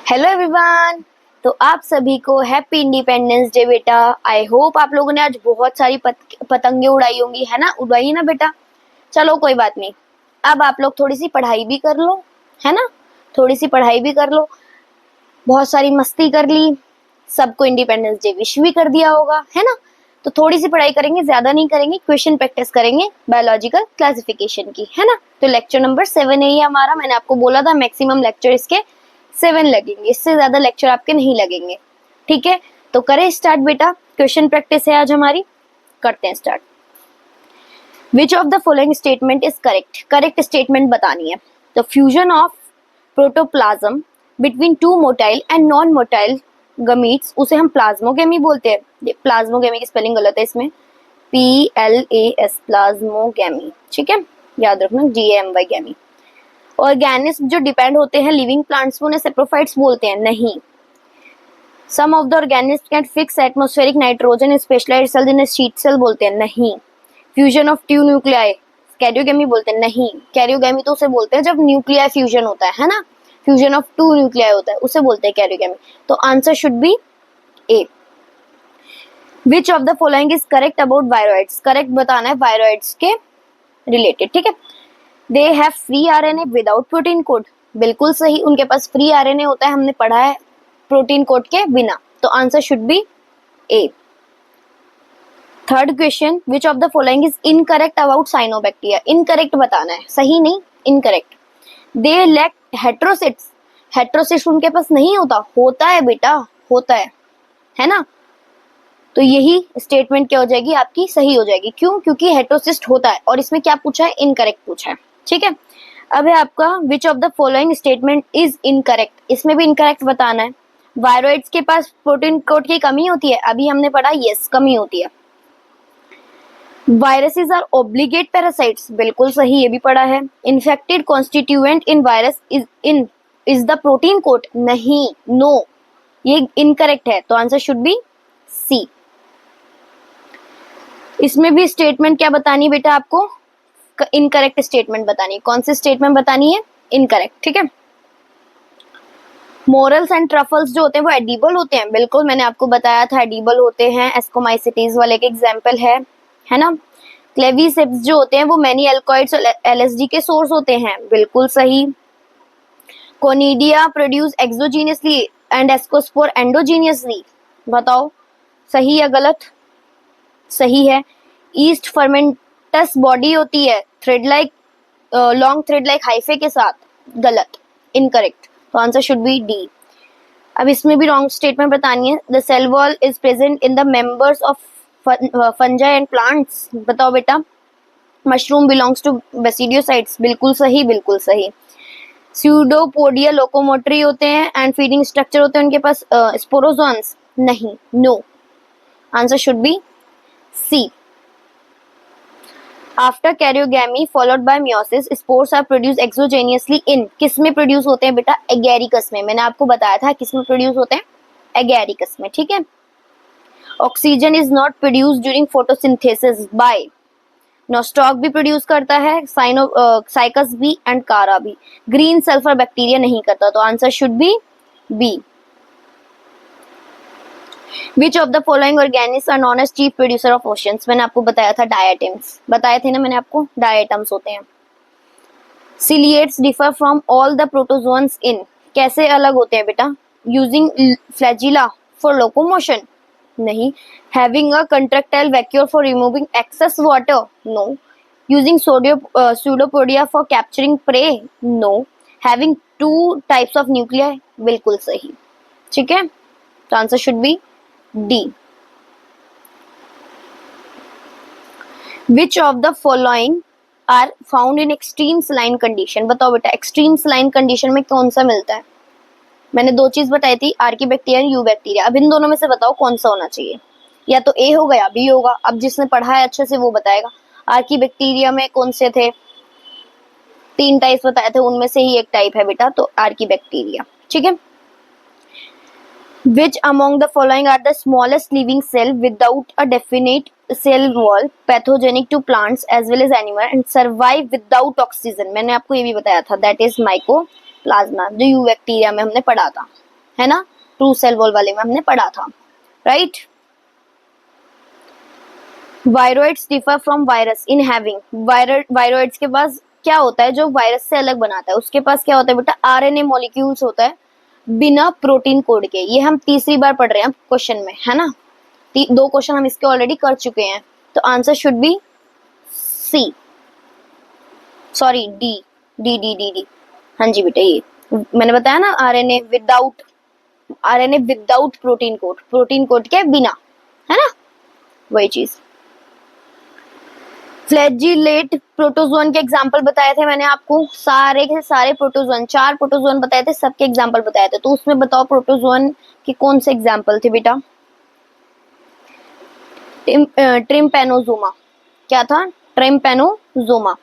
Hello everyone. तो आप सभी को हैप्पी इंडिपेंडेंस डे बेटा। आई होप आप लोगों ने आज बहुत सारी पतंगे उड़ाई होंगी, है ना? उड़ाई ना बेटा। चलो कोई बात नहीं, अब आप लोग थोड़ी सी पढ़ाई भी कर लो, है ना? थोड़ी सी पढ़ाई भी कर लो, बहुत सारी मस्ती कर ली, सबको इंडिपेंडेंस डे विश भी कर दिया होगा, है ना? तो थोड़ी सी पढ़ाई करेंगे, ज्यादा नहीं करेंगे, क्वेश्चन प्रैक्टिस करेंगे बायोलॉजिकल क्लासिफिकेशन की, है ना? तो लेक्चर नंबर 7 है ये हमारा। मैंने आपको बोला था मैक्सिमम लेक्चर इसके 7 लगेंगे, इससे ज्यादा लेक्चर आपके नहीं लगेंगे, ठीक है? तो करें स्टार्ट बेटा, क्वेश्चन प्रैक्टिस है आज हमारी, करते हैं start. Which of the following statement is correct? Correct statement बतानी है। तो fusion of protoplasm between two motile and non motile gametes, उसे हम प्लाज्मोगेमी बोलते हैं। प्लाज्मोगेमी की स्पेलिंग गलत है इसमें, PLAS प्लाज्मोगेमी, ठीक है? याद रखना, GAMY गैमी। ऑर्गेनिज्म जो डिपेंड होते हैं लिविंग प्लांट्स में, उन्हें सेप्रोफाइट्स बोलते हैं, नहीं। Some of the organism can fix atmospheric nitrogen specialised cell, जिन्हें शीट सेल बोलते हैं, नहीं। Fusion of two nuclei karyogamy बोलते हैं, नहीं। कैरियोगेमी तो उसे बोलते हैं जब न्यूक्लियाई फ्यूजन होता है ना? फ्यूजन ऑफ टू न्यूक्लियाई होता है, उसे बोलते हैं कैरियोगेमी। तो answer should B A. Which of the following is correct about viroids? Correct बताना है वायरॉइड्स के रिलेटेड, ठीक है? They have free RNA without protein code, बिल्कुल सही, उनके पास फ्री आरएनए होता है, हमने पढ़ा है, प्रोटीन कोड के बिना। तो answer should B A. Third question, which of the following is incorrect about cyanobacteria? Incorrect बताना है, सही नहीं, इनकरेक्ट। दे लैक हेट्रोसिट्स, हेट्रोसिट्स उनके पास नहीं होता, होता है बेटा, होता है ना? तो यही स्टेटमेंट क्या हो जाएगी आपकी, सही हो जाएगी। क्यों? क्योंकि हेट्रोसिस्ट होता है, और इसमें क्या पूछा है, इनकरेक्ट पूछा है, ठीक है? अब है आपका विच of the following statement is incorrect, इसमें भी इनकरेक्ट बताना है। वायरॉइड्स के पास प्रोटीन कोड की कमी होती है, अभी हमने पढ़ा, यस कमी होती है। वायरसेस आर ऑब्लिगेट पैरासाइट्स, बिल्कुल सही, ये भी पढ़ा है। Infected constituent in virus is the protein code, नहीं, नो, ये इनकरेक्ट है। तो आंसर शुड बी सी। इसमें भी स्टेटमेंट क्या बतानी है बेटा आपको, इनकरेक्ट स्टेटमेंट बतानी है। कौन सी स्टेटमेंट बतानी है? इनकरेक्ट, ठीक है? मोरल्स एंड ट्रफल्स जो होते हैं वो एडिबल होते हैं, बिल्कुल, मैंने आपको बताया था एडिबल होते हैं, एस्कोमाइसिटीज वाले के एग्जाम्पल है ना? क्लेविसेप्स जो होते हैं वो मैनी एल्कोइड्स और LSD के सोर्स होते हैं, बिल्कुल सही। Conidia produce एक्सोजीनियसली and ascospore endogenously, बताओ सही या गलत? सही है। ईस्ट फर्मेंटस बॉडी होती है thread like, long thread like hyphae के साथ, गलत, इनकरेक्ट। तो आंसर शुड बी डी। अब इसमें भी रॉन्ग स्टेटमेंट बतानी है। The cell wall is present in the members of fungi and plants, बताओ बेटा। मशरूम बिलोंग्स टू बेसिडियोसाइट्स, बिल्कुल सही, बिल्कुल सही। स्यूडोपोडिया लोकोमोटरी होते हैं एंड फीडिंग स्ट्रक्चर होते हैं उनके पास, स्पोरोजोन्स, नहीं, no. Answer should be C. After karyogamy followed by meiosis, spores are produce exogenously in, किस में प्रोड्यूस होते हैं बेटा? एगैरिकस में, मैंने आपको बताया था किस में प्रोड्यूस होते हैं, एगैरिकस में, ठीक है? Oxygen is not produce during photosynthesis by, Nostoc भी प्रोड्यूस करता है, साइकस भी एंड कारा भी। ग्रीन सल्फर बैक्टीरिया नहीं करता, तो answer should be B. Which of the following organisms are known as chief producer of oceans? मैंने आपको बताया था डायटम्स, बताए थे ना मैंने आपको, डायटम्स होते हैं। Ciliates differ from all the protozoans in, कैसे अलग होते हैं बेटा? Using flagella for locomotion, नहीं। Having a contractile vacuole for removing excess water, no. Using pseudopodia for capturing prey, no. Having two types of nuclei, बिल्कुल सही, ठीक है? तो answer should B D. Which of the following are found in extreme saline condition? बताओ बेटा, extreme saline condition में कौन सा मिलता है? मैंने दो चीज बताई थी, आर्कीबैक्टीरिया और यूबैक्टीरिया। अब इन दोनों में से बताओ कौन सा होना चाहिए, या तो ए होगा या बी होगा। अब जिसने पढ़ा है अच्छे से वो बताएगा। आर्कीबैक्टीरिया में कौन से थे? 3 टाइप्स बताए थे, उनमें से ही एक टाइप है बेटा, तो आर्कीबैक्टीरिया, ठीक है? Which among the following are the smallest living cell without a definite cell wall, pathogenic to plants as well as animal and survive without oxygen? मैंने आपको ये भी बताया था, that is mycoplasma, जो यूबैक्टीरिया में हमने पढ़ा था, है ना, ट्रू सेल वॉल वाले में हमने पढ़ा था, right. Viroids differ from virus in having, viroids के पास क्या होता है जो वायरस से अलग बनाता है, उसके पास क्या होता है बेटा, आरएनए मॉलिक्यूल्स होता है बिना प्रोटीन कोड के। ये हम तीसरी बार पढ़ रहे हैं क्वेश्चन में, है ना, 2 क्वेश्चन हम इसके ऑलरेडी कर चुके हैं, तो answer should be C, sorry D, D D D D. हाँ जी बेटा, ये मैंने बताया ना, आरएनए विदाउट प्रोटीन कोड के बिना, है ना, वही चीज। फ्लैजिलेट प्रोटोजोन के एग्जाम्पल बताए थे मैंने आपको, सारे के सारे प्रोटोजोन, 4 प्रोटोजोन बताए थे, सबके एग्जाम्पल बताए थे, तो उसमें बताओ प्रोटोजोन के कौन से एग्जाम्पल थे बेटा। ट्रिम्पेनोजोमा, क्या था, ट्रिम्पेनोजोमा।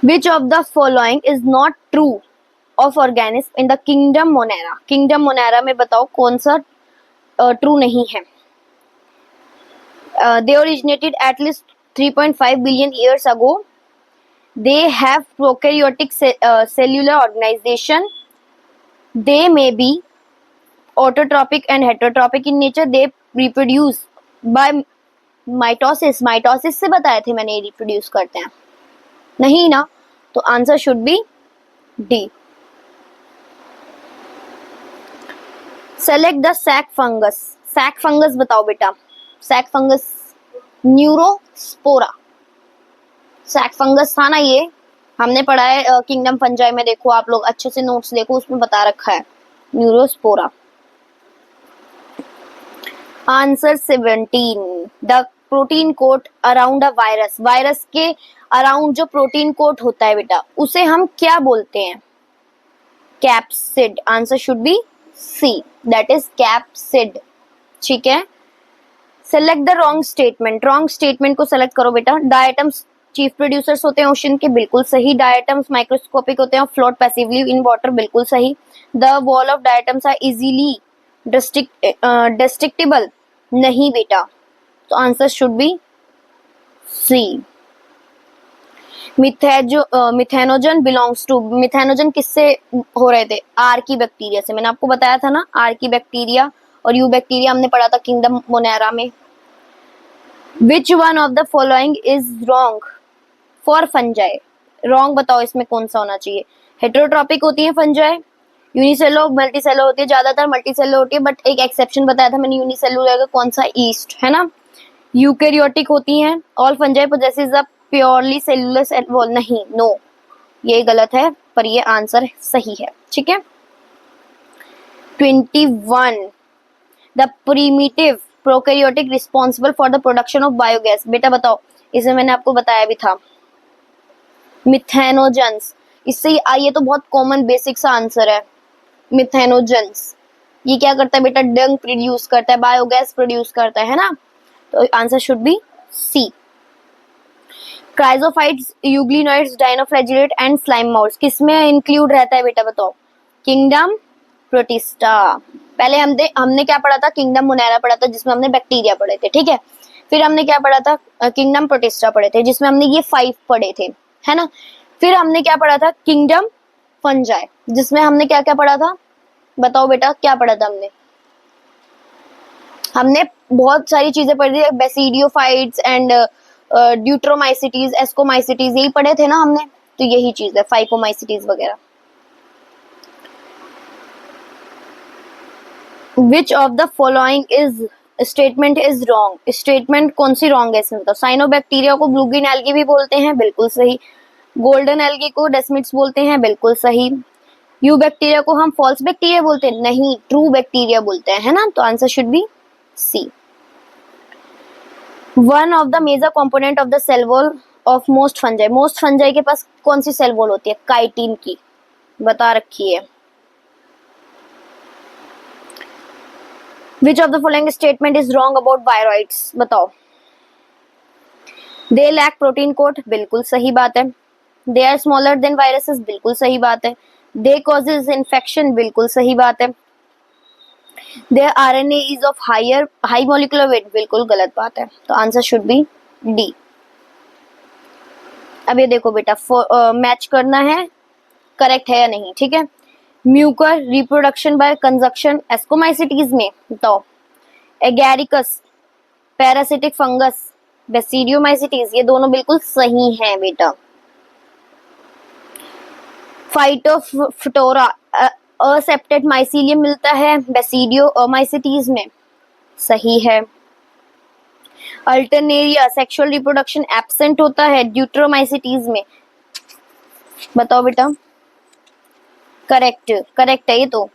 Which of the following is not true of organism in the kingdom Monera? Kingdom Monera में बताओ कौन सा ट्रू नहीं है। They originated at least 3.5 billion years ago. They have prokaryotic cellular organization. They may be autotrophic and heterotrophic in nature. They reproduce by mitosis. Mitosis से बताए थे मैंने, reproduce करते हैं, नहीं ना, तो answer should be D. Select the sac fungus, sac fungus बताओ बेटा, sac fungus Neurospora, sac fungus था ना, ये हमने पढ़ा है किंगडम फंजाई में, देखो आप लोग अच्छे से नोट्स देखो, उसमें बता रखा है Neurospora. Answer 17, the protein coat around a virus, virus के अराउंड जो प्रोटीन कोट होता है बेटा, उसे हम क्या बोलते हैं, capsid. Answer should be C, that is capsid, ठीक है। Select the wrong statement, wrong statement को सेलेक्ट करो बेटा। डायटम्स चीफ प्रोड्यूसर्स होते हैं ओशन के, बिल्कुल सही। डायटम्स माइक्रोस्कोपिक होते हैं, फ्लोट पैसिवली इन वाटर, बिल्कुल सही। The wall of diatoms are easily destructible, नहीं बेटा, तो answer should be C. Methanogen belongs to, methanogen किससे हो रहे थे, आर्की बैक्टीरिया से, मैंने आपको बताया था ना, आर्की बैक्टीरिया और यू बैक्टीरिया हमने पढ़ा था किंगडम मोनेरा में। Which one of the following is wrong for fungi, wrong बताओ इसमें कौन सा होना चाहिए। हेटेरोट्रॉपिक होती है फंजाई, यूनिसेलुलर मल्टीसेलुलर होती है, ज्यादातर मल्टीसेलुलर होती है, बट एक एक्सेप्शन बताया था मैंने यूनिसेलुलर का, कौन सा, ईस्ट, है ना। यूकैरियोटिक होती हैं, all fungi possesses a purely cellular cell wall, नहीं, नो, ये गलत है, पर ये आंसर सही है, ठीक है। 21, the primitive prokaryotic responsible for the production of biogas, बेटा बताओ, इसे मैंने आपको बताया भी था, मिथेनोजन्स। इससे ये तो बहुत कॉमन बेसिक सा आंसर है, मिथेनोजन्स। ये क्या करता है बेटा, डंग प्रोड्यूस करता है, बायोगैस प्रोड्यूस करता है ना, तो answer should be C. Chrysophytes, euglenoids, dinoflagellate and slime moulds किसमें इंक्लूड रहता है बेटा बताओ, किंगडम प्रोटिस्टा। पहले हमने क्या पढ़ा था, किंगडम मोनेरा पढ़ा था, जिसमें हमने बैक्टीरिया पढ़े थे, ठीक है। फिर हमने क्या पढ़ा था, किंगडम प्रोटिस्टा पढ़े थे, जिसमें हमने ये 5 पढ़े थे, है ना। फिर हमने क्या पढ़ा था, किंगडम फंजाई, जिसमें हमने क्या क्या पढ़ा था, बताओ बेटा क्या पढ़ा था हमने बहुत सारी चीजें पढ़ी थी, बेसिडियोफाइट्स एंड ड्यूट्रोमाइसिटीज, एस्कोमाइसिटीज, यही पढ़े थे ना हमने, तो यही चीज है, फाइकोमाइसिटीज वगैरह। विच of the following is statement is wrong, statement कौन सी रॉन्ग है इसमें बताओ। साइनोबैक्टीरिया को ब्लू ग्रीन एल्गी भी बोलते हैं, बिल्कुल सही। गोल्डन एल्गी को डेस्मिड्स बोलते हैं, बिल्कुल सही। यू बैक्टीरिया को हम फॉल्स बैक्टीरिया बोलते हैं, नहीं, ट्रू बैक्टीरिया बोलते हैं, है ना, तो answer should be C. One of the major component of the cell wall of most fungi, most fungi के पास कौन सी सेल वॉल होती है, काइटिन की, बता रखी है। Which of the following statement is wrong about viroids, बताओ। दे लैक प्रोटीन कोट, बिल्कुल सही बात है। They are smaller than viruses, बिल्कुल सही बात है। दे कॉजेज इन्फेक्शन, बिल्कुल सही बात है। Their RNA is of high molecular weight, बिल्कुल गलत बात है, तो आंसर शुड बी डी। अब ये देखो बेटा, मैच करना है करेक्ट है या नहीं, ठीक है। Mucor reproduction by conjunction ascomycetes में बताओ। एगैरिकस पैरासिटिक फंगस बेसिडियोमाइसिटीज, ये दोनों बिल्कुल सही हैं बेटा। फाइटोफथोरा असेप्टेड माइसीलियम मिलता है बेसिडियोमाइसिटीज में, सही है। अल्टरनेरिया सेक्सुअल रिप्रोडक्शन एब्सेंट होता है ड्यूट्रोमाइसिटीज में, बताओ बेटा। करेक्ट, करेक्ट है ये तो,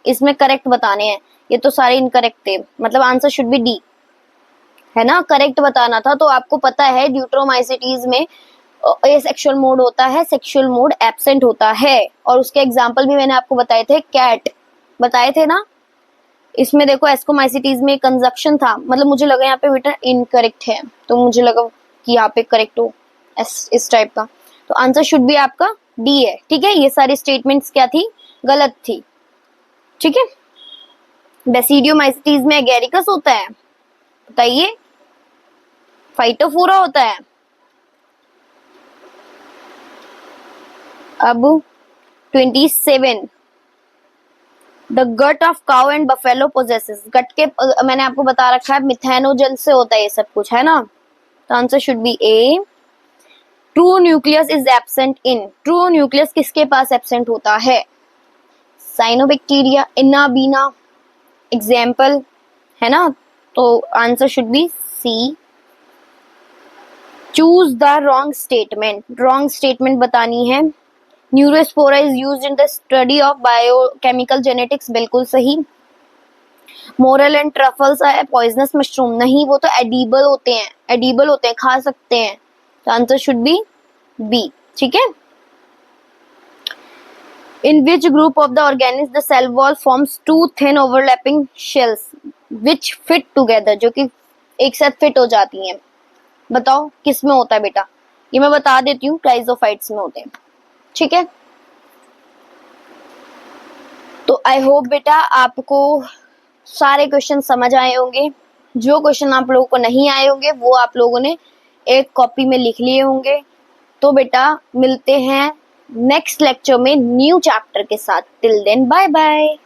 इसमें करेक्ट बताने हैं, ये तो सारे इनकरेक्ट थे, मतलब आंसर शुड बी डी, है ना। करेक्ट बताना था, तो आपको पता है ड्यूट्रोमाइसिटीज में एसेक्सुअल मोड होता है, सेक्सुअल मोड एब्सेंट होता है, और उसके एग्जांपल भी मैंने आपको बताए थे, कैट बताए थे ना। इसमें देखो एस्कोमाइसिटीज में कंजक्शन था, मतलब मुझे लगा यहाँ पे बेटा इनकरेक्ट है, तो मुझे लगा कि यहाँ पे करेक्ट हो इस टाइप का, तो आंसर शुड बी आपका डी है, ठीक है। ये सारी स्टेटमेंट्स क्या थी, गलत थी, ठीक है। बेसिडियोमाइसिटीज में एगैरिकस होता है, बताइए। फाइटोफोरा होता है। अब 27, the gut of cow and buffalo possesses, gut के मैंने आपको बता रखा है मिथेनोजन से होता है ये सब कुछ, है ना। तो answer should B A. True nucleus is absent in, true nucleus किसके पास एब्सेंट होता है, साइनोबैक्टीरिया, इनाबीना एग्जाम्पल, है ना। तो answer should be C. Choose the wrong statement, wrong statement बतानी है। Neurospora is used in the study of biochemical genetics, बिल्कुल सही। मोरल एंड ट्रफल्स है पॉइजनस मशरूम, नहीं, वो तो एडिबल होते हैं, एडिबल होते हैं, खा सकते हैं, तो आंसर शुड बी बी, ठीक है। In which group of the organisms the cell wall forms two thin overlapping shells which fit together, जो कि एक साथ फिट हो जाती हैं, बताओ किस में होता है बेटा। ये मैं बता देती हूँ, क्राइजोफाइट्स में होते हैं, ठीक है। तो आई होप बेटा आपको सारे क्वेश्चन समझ आए होंगे। जो क्वेश्चन आप लोगों को नहीं आए होंगे वो आप लोगों ने एक कॉपी में लिख लिए होंगे। तो बेटा मिलते हैं नेक्स्ट लेक्चर में न्यू चैप्टर के साथ। Till then bye bye.